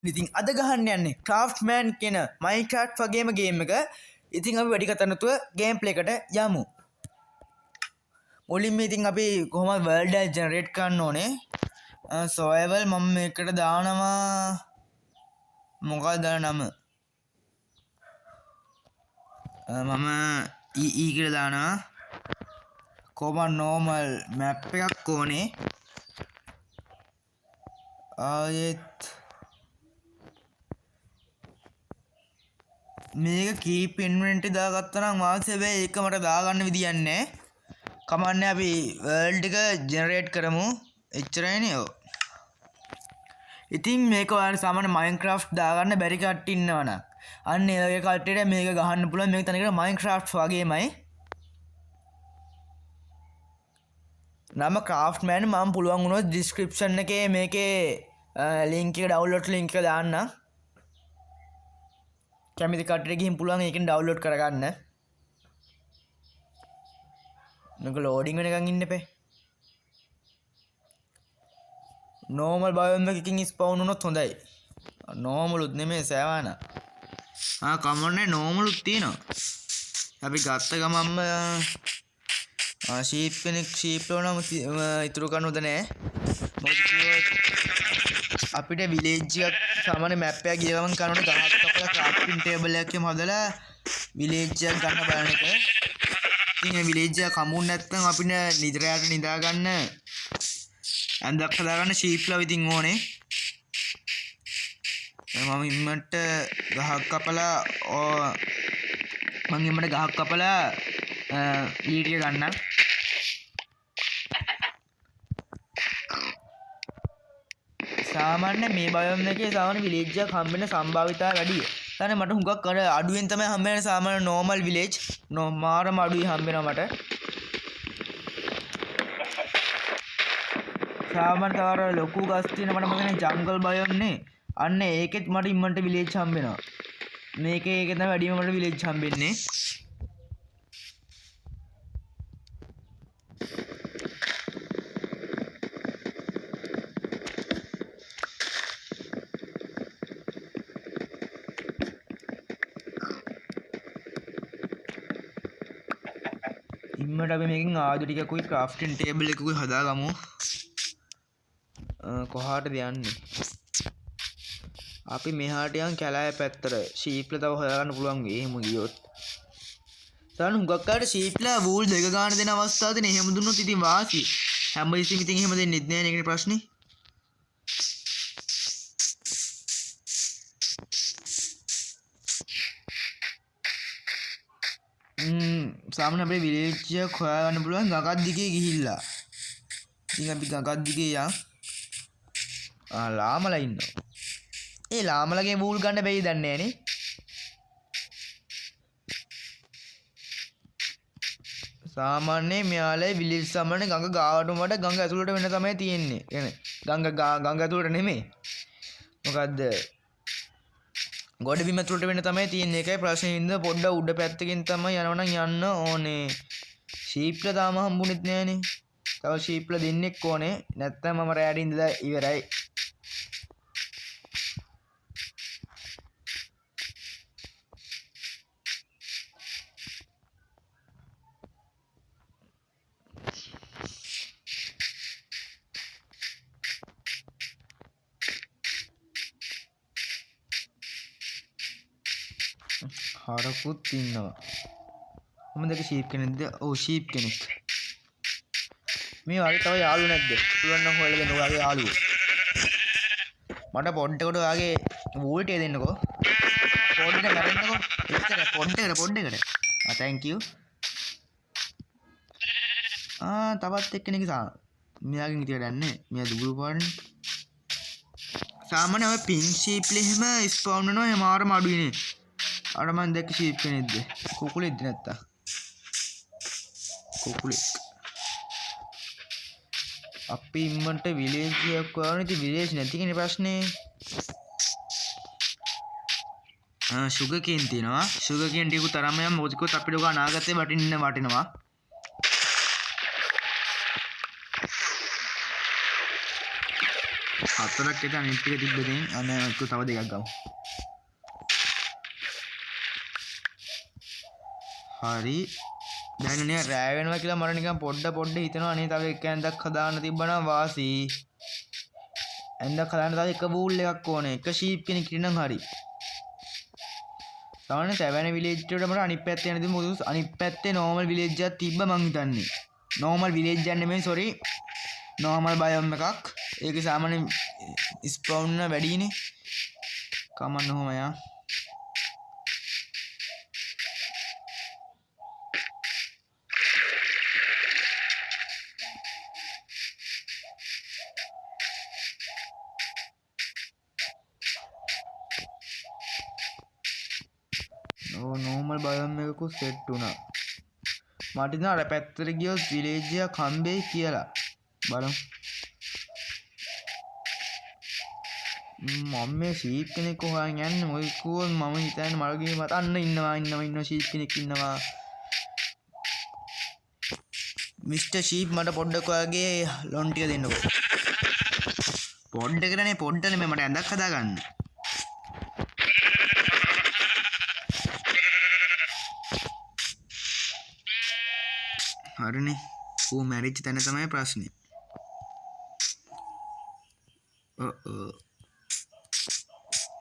ඉතින් අද ගහන්න යන්නේ ක්‍රාෆ්ට්මෑන් කියන මයින්ක්‍රාෆ්ට් වගේම ගේම් එක. ඉතින් අපි වැඩි කතා නැතුව ගේම් ප්ලේ එකට යමු. මුලින්ම ඉතින් අපි කොහොමද වර්ල්ඩ් එක ජෙනරේට් කරන්න ඕනේ. සර්වයිවල් මම මේකට දානවා මොකක්ද නම? මම EE කියලා දානවා. කොහොම නෝමල් මැප් එකක් ඕනේ. ආයෙත් මේක කීප් ඉන්වෙන්ටරි දාගත්තා නම් වාසිය වෙයි. ඒක මට දාගන්න විදියක් නැහැ. කමන්නේ අපි වර්ල්ඩ් එක ජෙනරේට් කරමු. එච්චරයිනේ. ඔව්. ඉතින් මේක ඔයාලා සාමාන්‍ය මයින්ක්‍රාෆ්ට් දාගන්න බැරි කට්ටිය ඉන්නවනම් අන්න ඒ වගේ කට්ටියට මේක ගහන්න පුළුවන්. මේක තනිකර මයින්ක්‍රාෆ්ට් වගේමයි. නම ක්‍රාෆ්ට්මෑන්. මම පුළුවන් වුණොත් ඩිස්ක්‍රිප්ෂන් එකේ මේකේ ලින්ක් එක ඩවුන්ලෝඩ් ලින්ක් එක දාන්නම්. කැමති කට්ටියට ගිහින් පුළුවන් ඒකෙන් ඩවුන්ලෝඩ් කරගන්න. මේක ලෝඩින් වෙනකන් ඉන්න එපේ. නෝමල් බයෝම් එකකින් ස්පවුන් වුණොත් හොඳයි. නෝමලුත් නෙමෙයි සෑවාන. කමන්නේ නෝමලුත් තියෙනවා. අපි ගත්ත ගමන්ම ෂීප් කෙනෙක් ෂීප් ලෝනම ඉතුරු කරන්න හොඳ නෑ. අපිට විලේජ් එකක් සාමාන්‍ය මැප් එකක් ගිය ගමන් කරනකොට ගහක් කපලා ක්‍රාෆ්ටින් ටේබල් එකක් හදලා විලේජ් එකක් ගන්න බලන එක. ඉතින් මේ විලේජ් එක කමුන් නැත්නම් අපිට නිදරයට නිදා ගන්න ඇඳක් හදාගන්න ෂීප්ලා ඉතින් ඕනේ. මම ඉම්මට ගහක් කපලා ලීට් එක ගන්නම්. සාමාන්‍ය මේ බයෝම් එකේ සාමාන්‍ය විලේජ් එකක් හම්බෙන්න සම්භාවිතාව වැඩි. දැන් මට හුඟක් අර අඩුවෙන් තමයි හම්බෙන්නේ සාමාන්‍ය නෝමල් විලේජ්. මාරම අඩුයි හම්බෙනවා මට. සාමාන්‍ය තවර ලොකු ගස් තියෙන මට මතකනේ ජංගල් බයෝම් නේ. අන්න ඒකෙත් මට ඉම්මන්ට විලේජ් හම්බෙනවා. මේකේ තමයි වැඩිම මට විලේජ් හම්බෙන්නේ. ඉම්මට අපි මේකෙන් ආයුධ ටිකකුයි ක්‍රාෆ්ටින් ටේබල් එකකුයි හදාගමු. කොහාටද යන්නේ? අපි මෙහාට යන් කැලෑ පැත්තට. ෂීප්ලා තව හොයාගන්න පුළුවන් වෙයි එහෙම ගියොත්. සාන හුඟක් අයට ෂීප්ලා වූල් දෙක ගන්න දෙන අවස්ථාව තියෙන. එහෙම දුන්නොත් ඉතින් වාසි. හැම ඉතින් එහෙම දෙන්නෙත් නෑ නේ. ඒකනේ ප්‍රශ්නේ. සාමාන්‍ය අපේ විලේජ් එක හොයාගන්න පුළුවන් ගඟක් දිගේ ගිහිල්ලා. ඉතින් අපි ගඟක් දිගේ යන්. ලාමලා ඉන්නවා. ඒ ලාමලගේ වූල් ගන්න බැයි දන්නේ නෑනේ. සාමාන්‍යයෙන් මෙයාලේ විලේජ් සම්මනේ ගඟ ගාවටම වඩා ගඟ ඇතුළට වෙන්න තමයි තියෙන්නේ. يعني ගඟ ඇතුළට නෙමෙයි. මොකද්ද? ගොඩ බිම ඇතුළට වෙන්න තමයි තියෙන්නේ. ඒකයි ප්‍රශ්නේ ඉඳ පොඩ්ඩ උඩ පැත්තකින් තමයි යනවනම් යන්න ඕනේ. ෂීප්ලා තාම හම්බුනේත් නෑනේ. තව ෂීප්ලා දෙන්නෙක් ඕනේ. නැත්තම් මම රෑට ඉඳලා ඉවරයි. හරකුත් ඉන්නවා. මම දැක ෂීප් කෙනෙක්ද? ඔව් ෂීප් කෙනෙක්. මේ වගේ තව යාළුවෝ නැද්ද? පුළුවන් නම් හොයලා දෙන්න ඔයාගේ යාළුවෝ. මට පොඩ්ඩකට ඔයාගේ වෝල්ට් එක දෙන්නකෝ. පොඩ්ඩකට මැරෙන්නකෝ. එච්චර පොඩ්ඩකට. thank you. තවත් එක්කෙනෙක් මෙයාගෙන් ඉතින් වැඩන්නේ. මෙයා දුබුරු පාඩනේ. සාමාන්‍ය ඔය පින්ක් ෂීප්ලා එහෙම ස්පවුන් වෙනවා. එහෙම මාරම අඩුයිනේ. අර මන් දැක්ක ෂීප් කෙනෙක්ද? කුකුලෙක්ද නැත්තා? කුකුලෙක්. අපි ඉම්මන්ට විලේජ් එකක් හොයන්න. ඉතින් විලේජ් නැති කෙනේ ප්‍රශ්නේ. ෂුගර් කේන් තියෙනවා. ෂුගර් කේන් ටිකු තරම යම් මොකද අපිට ඔක අනාගතේ වටිනවා. හතරක් එක අනිත් ටික තිබ්බ දෙයින් අන්න එක්ක තව දෙකක් ගමු. හරි. දැන් නේ රෑ වෙනවා කියලා මට නිකන් පොඩ්ඩ හිතෙනවා අනේ තව එක ඇඳක් හදාන්න තිබ්බනම් වාසි. ඇඳක් හදාන්න තව එක වූල් එකක් ඕනේ. එක ෂීප් කෙනෙක් ඉන්නම් හරි. සාමාන්‍ය සැවැන විලේජ් වලට මට අනිත් පැත්තේ යන්න තිබ්බ මොකද අනිත් පැත්තේ නෝමල් විලේජ් එකක් තිබ්බ මං හිතන්නේ. නෝමල් විලේජ් එකක් නෙමෙයි සෝරි. නෝමල් බයෝම් එකක්. ඒකේ සාමාන්‍ය ස්පවුන් වැඩිනේ. කමන්න ඔහම යා. නෝමල් බයෝම් එකකුත් සෙට් වුණා. මට ඉතින් අර පැත්තට ගියොත් විලේජ් එක හම්බෙයි කියලා. බලමු. මම මේ ෂීප් කෙනෙක් හොයන් යන්නේ මොකද කිව්වොත් මම හිතන්නේ මල ගිහින් මට අන්න ඉන්නවා ෂීප් කෙනෙක් ඉන්නවා. මිස්ටර් ෂීප් මට පොඩ්ඩක් ඔයාගේ ලොන් ටික දෙන්නකෝ. පොඩ්ඩකනේ පොඩ්ඩනේ මට ඇඳක් හදාගන්න. හරිනේ. ඌ මැරිච්ච තැන තමයි ප්‍රශ්නේ.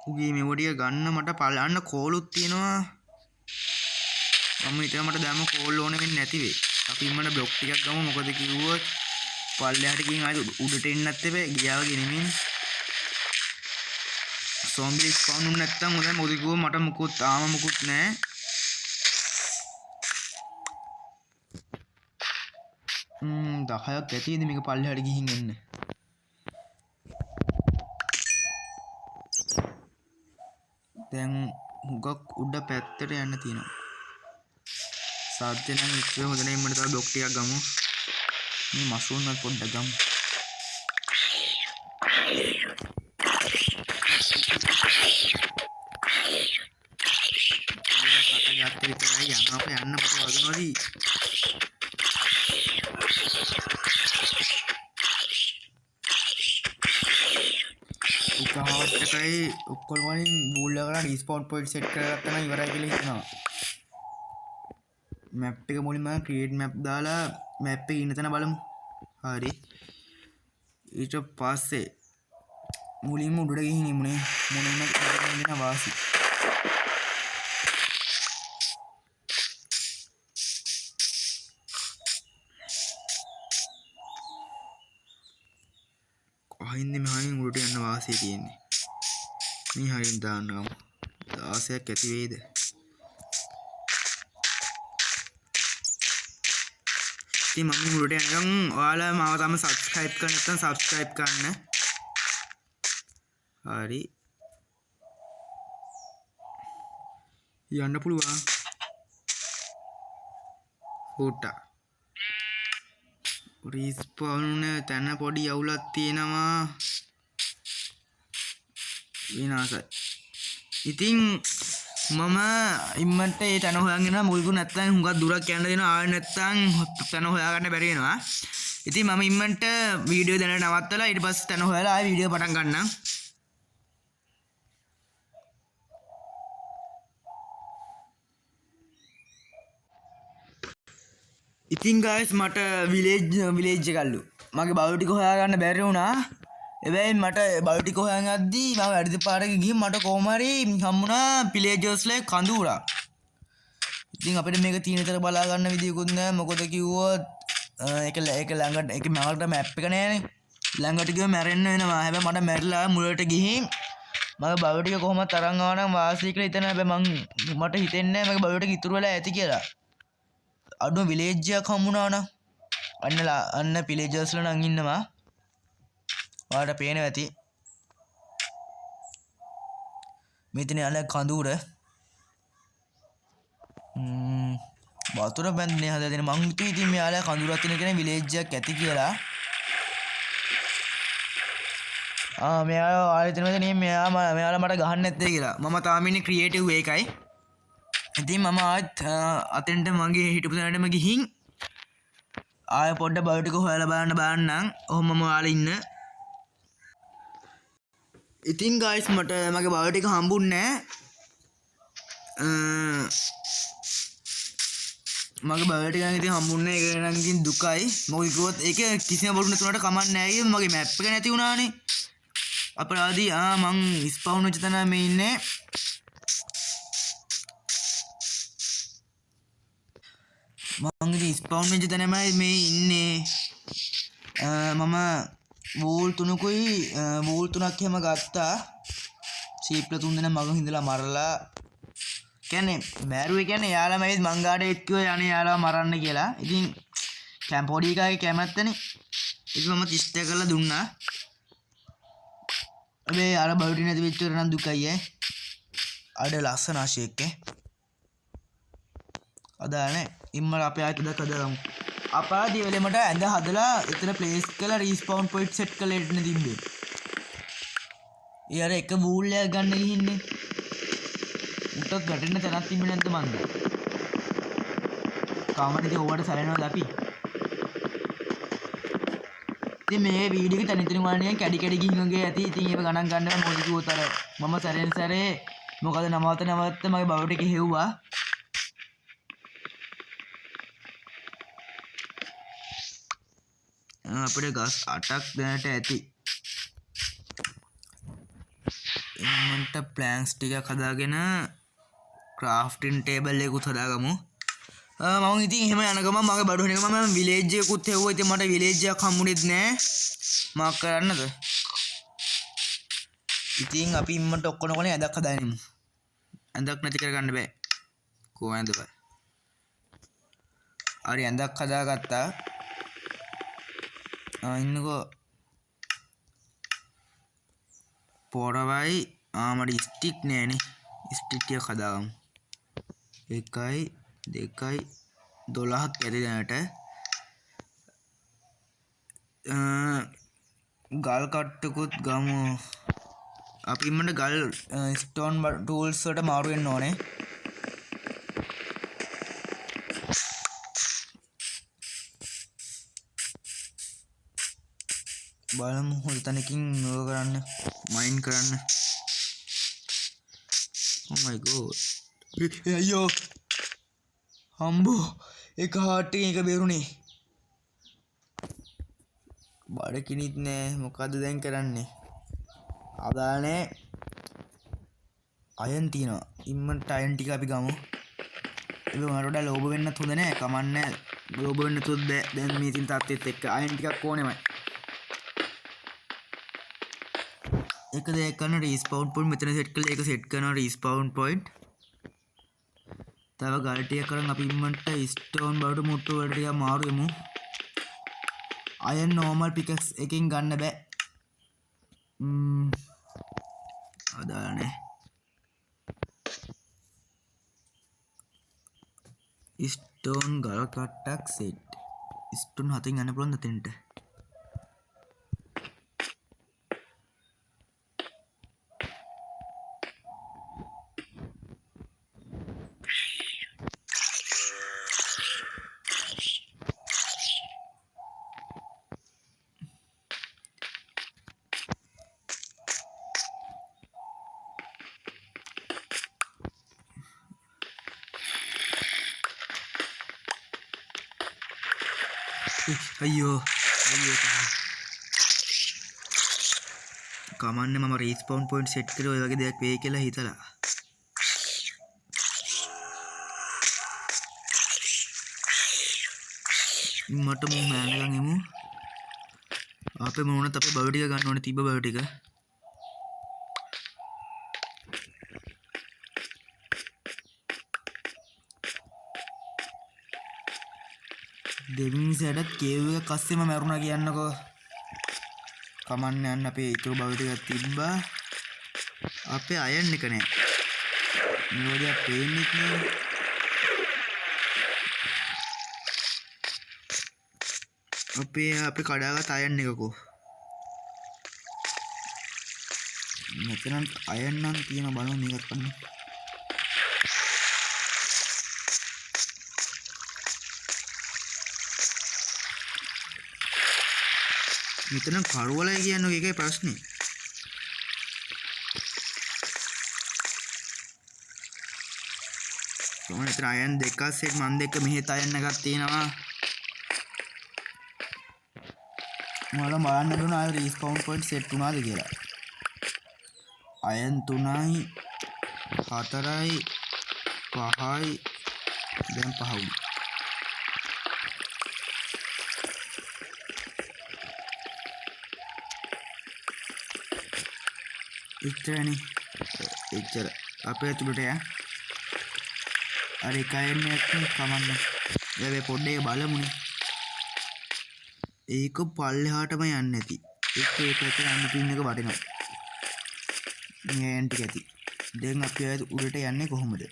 උගේ මෙවඩිය ගන්න මට පලන්න කෝලුත් තියෙනවා. මම හිතුවා මට දැම්ම කෝල් ඕන වෙන්නේ නැති වෙයි. අපි ඉන්නට බ්ලොක් ටිකක් ගමු මොකද කිව්වොත් පල්ලෙහාට ගිහින් ආයෙ උඩට එන්නත් එපේ ගියා වගේ නෙමෙයි. සෝම්බි ස්පවුන් වුනේ නැත්තම් හොඳයි මොකද කිව්වොත් මට මුකුත් තාම මුකුත් නැහැ. දහයක් ඇතිද මේක පල්ලෙහාට ගිහින් එන්න. දැන් හුඟක් උඩ පැත්තට යන්න තියෙනවා. සාධ්‍ය නම් ඉච්චේ හොඳ නැහැ මට තව බ්ලොක් ටිකක් ගමු. මේ මෂ්රූම් වල පොඩ්ඩක් ගමු. කට ගත්ත විතරයි යන්න අපේ වදනෝදී. එකයි ඔක්කොම වලින් බූල් එකකට රිස්පෝන් පොයින්ට් සෙට් කරගත්තා නම් ඉවරයි කියලා හිතනවා. මැප් එක මුලින්ම ක්‍රියේට් මැප් දාලා මැප් එකේ ඉන්න තැන බලමු. හරි. ඊට පස්සේ මුලින්ම උඩට ගිහින් ඉමුනේ මොනවා කරගෙන වාසි. කොහින්ද මෙහාමින් උඩට යන්න වාසිය තියෙන්නේ. මේ හරින් දාන්න ගමු. 16ක් ඇති වේද? ඉතින් මම උඩට යනකම් ඔයාලා මාව තම සබ්ස්ක්‍රයිබ් කරන්න නැත්නම් සබ්ස්ක්‍රයිබ් කරන්න. හරි. යන්න පුළුවන්. හොටා. රිස්පවුන් තැන පොඩි අවුලක් තියෙනවා. විනාසයි. ඉතින් මම ඉම්මන්ට ඒ තැන හොයන් යනවා මොකද නැත්නම් හුඟක් දුරක් යන්න දෙනවා ආයෙ නැත්නම් තැන හොයාගන්න බැරි වෙනවා. ඉතින් මම ඉම්මන්ට වීඩියෝ දැනට නවත්තලා ඊට පස්සේ තැන හොයලා ආයෙ වීඩියෝ පටන් ගන්නම්. ඉතින් guys මට විලේජ් එකල්ලු මගේ බල්ලු ටික හොයාගන්න බැරි වුණා. හැබැයි මට බල්ලු ටික හොයන් යද්දී මම වැඩි පාරක ගිහින් මට කොහොම හරි හම්බුණා පිලේජර්ස්ලා කඳුරා. ඉතින් අපිට මේක තීන විතර බලා ගන්න විදියකුත් නැහැ. මොකද කිව්වොත් ඒක ළඟට ඒක මගට මැප් එක නෑනේ. ළඟට ගියම මැරෙන්න වෙනවා. හැබැයි මට මැරිලා මුලට ගිහින් මගේ බල්ලු ටික කොහොමද තරංග ආවා නම් වාසි කියලා හිතන හැබැයි මට හිතෙන්නේ නැහැ මගේ බල්ලු ටික ඉතුරු වෙලා ඇති කියලා. අඩුව විලේජ් එකක් හම්බුණා නම් අන්න පිලේජර්ස්ලා නම් ඉන්නවා. ඔයාලට පේනවා ඇති. මෙතන යන කඳුර වතුර බැඳන්නේ හදලා මං හිතුවේ ඉතින් මෙයාලා කඳුරක් තියෙන කෙනෙක් විලේජ් එකක් ඇති කියලා. මෙයාලා ආයෙත් හිතනවා මෙයාලා මට ගහන්න නැත්තේ කියලා. මම තාම ඉන්නේ ක්‍රියේටිව් එකයි. ඉතින් මම ආයෙත් අතෙන්ට මගේ හිටපු තැනටම ගිහින් ආයෙ පොඩ්ඩ බයෝ ටික හොයලා බලන්නම්. ඔහොමම ඔයාලා ඉන්න. ඉතින් ගයිස් මට මගේ බයෝ ටික හම්බුන්නේ නැහැ. මගේ බයෝ ටික නම් ඉතින් හම්බුන්නේ ඒක නම් ඉතින් දුකයි. මොකද කිව්වොත් ඒක කිසිම බඩු නැතුනට කමක් නැහැ. මගේ මැප් එක නැති වුණානේ. අපරාධී මං ස්පවුන් වෙච්ච තැන මේ ඉන්නේ. මං ඉතින් ස්පවුන් වෙච්ච තැනමයි මේ ඉන්නේ. මම වූල් 3කුයි වූල් 3ක් එහෙම ගත්තා. ෂීප්ලා 3 දෙනා මග හිඳලා මරලා කියන්නේ මෑරුවේ කියන්නේ යාළුවා මැවිත් මං ගාඩ එක්කෝ යන්නේ යාළුවා මරන්න කියලා. ඉතින් කැම්පෝඩි එකගේ කැමැත්තනේ. ඉතින් මම 30 කරලා දුන්නා. අබේ අර බඩු නැති වෙච්ච එක නම් දුකයි ඈ. අඩ ලස්සන ආශේක්ක. අදානේ ඉම්මල අපේ ආයත දක් හදලාමු. අපරාධී වෙලෙමට ඇඳ හදලා එතන ප්ලේස් කරලා රීස්පවුන් පොයින්ට් සෙට් කරලා ඉන්න තිබ්බේ. ඊයර එක වූල් එකක් ගන්න ගිහින්නේ. උටත් වැටෙන්න තැනක් තිබ්බේ නැද්ද මන්ද? කාමරේදී ඕවට සැලෙනවද අපි? ඉතින් මේ වීඩියෝ එක තනිතනින් වань කැඩි කැඩි ගිහින් ගියේ ඇති. ඉතින් ඒක ගණන් ගන්නවා මොකද කිව්වොත් අර මම සැරෙන් සැරේ මොකද නවත මගේ බවට එක හෙව්වා. අපිට ගස් 8ක් දැනට ඇති. ඉන්නන්ට ප්ලෑන්ස් ටිකක් හදාගෙන ක්‍රාෆ්ටින් ටේබල් එකකුත් හදාගමු. මම ඉතින් එහෙම යන ගමන් මගේ බඩු වෙන ගමන් මම විලේජ් එකකුත් හෙව්වා. ඉතින් මට විලේජ් එකක් හම්බුනේත් නෑ. මාක් කරන්නද? ඉතින් අපි ඉම්මන්ට ඔක්කොම කොනේ ඇඳක් හදාගනිමු. ඇඳක් නැති කරගන්න බෑ. කොහොමද බෑ? හරි ඇඳක් හදාගත්තා. ඉන්නකෝ පොරවයි මට ස්ටික් නෑනේ. ස්ටික් ටික හදාගමු. 1 2 12ක් ඇති දැනට. ගල් කට්ටකුත් ගමු. අපි ඉන්නට ගල් ස්ටෝන් ටූල්ස් වලට මාරු වෙන්න ඕනේ. බලමු හොල් තැනකින් නෝ කරන්න මයින් කරන්න. oh my god අයියෝ හම්බෝ එක හාට් එකකින් එක බේරුනේ. බඩ කිනිත් නෑ. මොකද්ද දැන් කරන්නේ? අදානේ අයන් තියනවා. ඉම්මන්ට අයන් ටික අපි ගමු. ඒක උනාට වඩා ලෝභ වෙන්නත් හොඳ නෑ. කමන්නේ ලෝභ වෙන්න තුොත් බෑ. දැන් මේ තින් තාත්තෙත් එක්ක අයන් ටිකක් ඕනෙමයි. එක දෙයක් කරන රීස්පවුන් පොයින්ට් මෙතන සෙට් කරලා ඒක සෙට් කරනවා රීස්පවුන් පොයින්ට්. තව ගල් ටික කරන් අපි ඉම්මන්ට ස්ටෝන් බවට මුට්ටු වලට ටික මාරු වෙමු. අයන් නෝමල් පිකක්ස් එකකින් ගන්න බෑ. අදානේ ස්ටෝන් ගල් කට්ටක් සෙට්. ස්ටෝන් 7න් යන්න පුළුවන් දෙතෙන්ට. අයියෝ කමන්නේ මම රීස්පවුන් පොයින්ට් සෙට් කරේ ඔය වගේ දෙයක් වෙයි කියලා හිතලා. මට මම මෑනගන් එමු. අපේ මොනවද අපේ බයෝ ටික ගන්න ඕනේ. තිබ්බ බයෝ ටික දෙවිනි සැඩත් කේව් එක කස්සෙම මැරුණා කියන්නකෝ. කමන්න යන්න අපේ ඉතුරු බව ටිකක් තිබ්බා. අපේ අයන් එක නෑ. නිරෝධයක් පේන්නෙත් නෑ. අපේ කඩාගත් අයන් එකකෝ. මෙතන අයන් නම් තියෙන බලමු මේකත් ගන්න. මෙතන කරවලයි කියන්නේ ඒකයි ප්‍රශ්නේ. කොහොමද එතන අයන් දෙකක් සෙට් මන් දෙක මෙහෙත් අයන් එකක් තියෙනවා. මම බලන්න දුන්නා ආයෙ රිස්පවුන්ඩ් පොයින්ට් සෙට් වුණාද කියලා. අයන් 3යි 4යි 5යි දැන් 5 වුණා. එච්චරනේ. එච්චර. අපේ ඇතුළට යා. අර එකයෙන් නැත්නම් කමන්න. දැන් පොඩ්ඩේ බලමුනේ. ඒක පල්ලෙහාටම යන්නේ නැති. ඒක ඒ පැත්තට යන්න පින් එක වටිනවා. මේ ඇන්ටි ඇති. දැන් අපි ආයෙත් උඩට යන්නේ කොහොමද?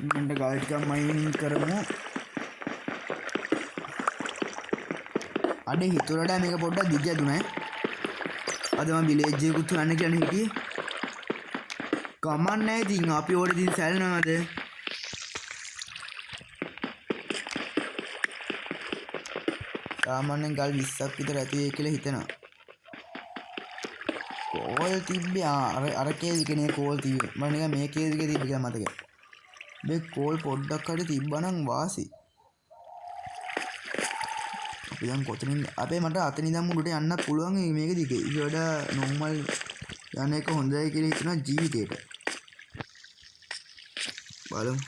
මන්ද ගල් ටිකක් මයිනින් කරමු. අඩේ හිතුවලට මේක පොඩ්ඩක් දිග ඇදුනේ. අද මම විලේජ් එකකුත් යන්න කියන හිටියේ. කමන්නේ නැහැ ඉතින් අපි ඕඩ ඉතින් සැලනවාද? සාමාන්‍යයෙන් ගල් 20ක් විතර ඇති වෙයි කියලා හිතනවා. කෝල් තිබ්බේ අර කේජ්කනේ කෝල් තිබ්බේ. මම නිකන් මේ කේජ්කේ තිබ්බ කියලා මතකයි. මේ කෝල් පොඩ්ඩක් හරි තිබ්බනම් වාසි. අපි දැන් කොතනින්ද? අපේ මට අතන ඉඳන් උඩට යන්න පුළුවන් මේක දිගේ. ඊට වඩා normal යන එක හොඳයි කියලා හිතනවා ජීවිතේට. බලමු.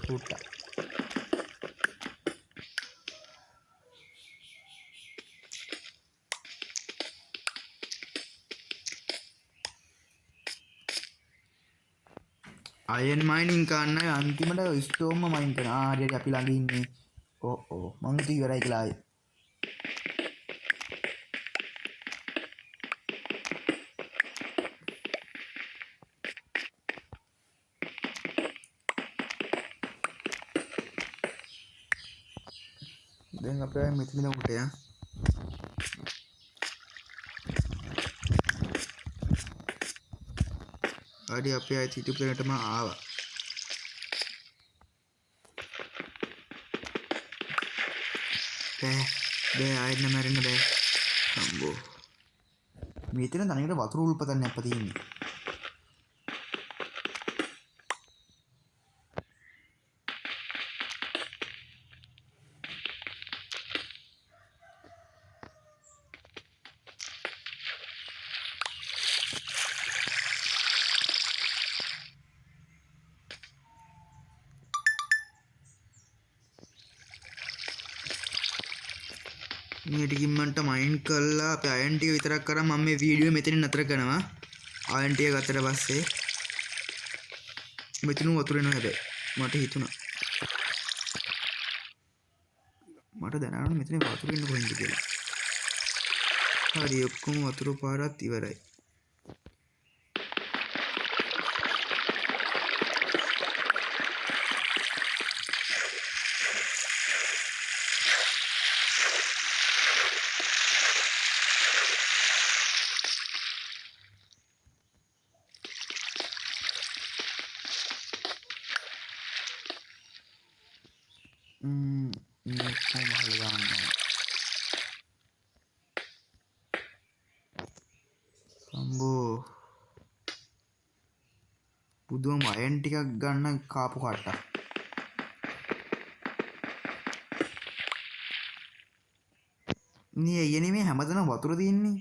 පුට්ටා. අයන් මයිනින් කරන්න අන්තිමට ස්ටෝම්ම මයින් කරන ආරියට අපි ළඟ ඉන්නේ. ඕ මං හිතුවේ ඉවරයි කියලා ආයේ. දැන් අපේ මෙතන උඩට යා. හරි අපි ආයෙත් හිටපු තැනටම ආවා. බෑ ආයෙත් නමරන්න බෑ. අම්බෝ. මෙතන තනියට වතුර උල්පතක් නැප්ප තියෙන්නේ. මේ ටිකින් මන්ට මයින් කළා අපි අයන් ටික විතරක් කරා මම මේ වීඩියෝ මෙතනින් නතර කරනවා. අයන් ටික ගත්තට පස්සේ මෙතන වතුර එනවා හැබැයි මට හිතුණා. මට දැනගන්න මෙතන වතුර එන්න කොහෙන්ද කියලා. හරි ඔක්කොම වතුර පාරත් ඉවරයි. අම්බෝ පුදුම අයන් ටිකක් ගන්න කාපු කට්ටක්. නේ යන්නේ මේ හැමදෙනා වතුර දින්නේ.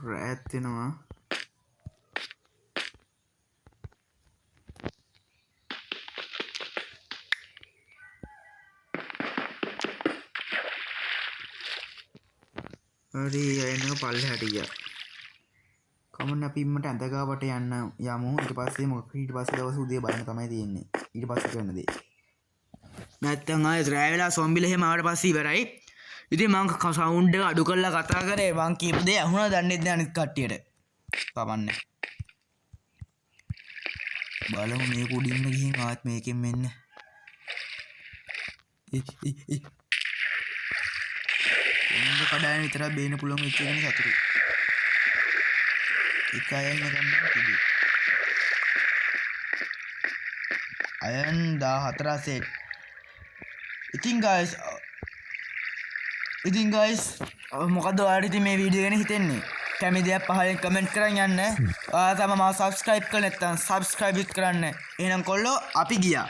රෑත් වෙනවා. හරි එන්න පල්ලෙහාට ගියා. කමන්න අපි ඉම්මට ඇඳගාවට යන්න යමු. ඊට පස්සේ මොකක් ඊට පස්සේ දවස් උදේ බලන්න තමයි තියෙන්නේ. ඊට පස්සේ කරන දේ. නැත්තම් ආයෙත් රෑ වෙලා සොම්බිල එහෙම ආවට පස්සේ ඉවරයි. ඉතින් මං සවුන්ඩ් එක අඩු කරලා කතා කරේ මං කියපු දේ අහුණා දන්නේ නැහැ අනිත් කට්ටියට. කමන්නේ. බලමු මේ කුඩින්න ගිහින් ආත් මේකෙන් මෙන්න. ඉන්න කඩාන විතරක් බේන්න පුළුවන් වෙච්ච එකනේ සතුටු. එක අයන් ගන්න තිබි. අයන් 14 සෙට්. ඉතින් guys මොකද ඔයාලට ඉතින් මේ වීඩියෝ ගැන හිතෙන්නේ? කැමති දෙයක් පහලින් කමෙන්ට් කරන් යන්න. ඔයාලා තමයි මාව subscribe කරලා නැත්නම් subscribe කරන්න. එහෙනම් කොල්ලෝ අපි ගියා.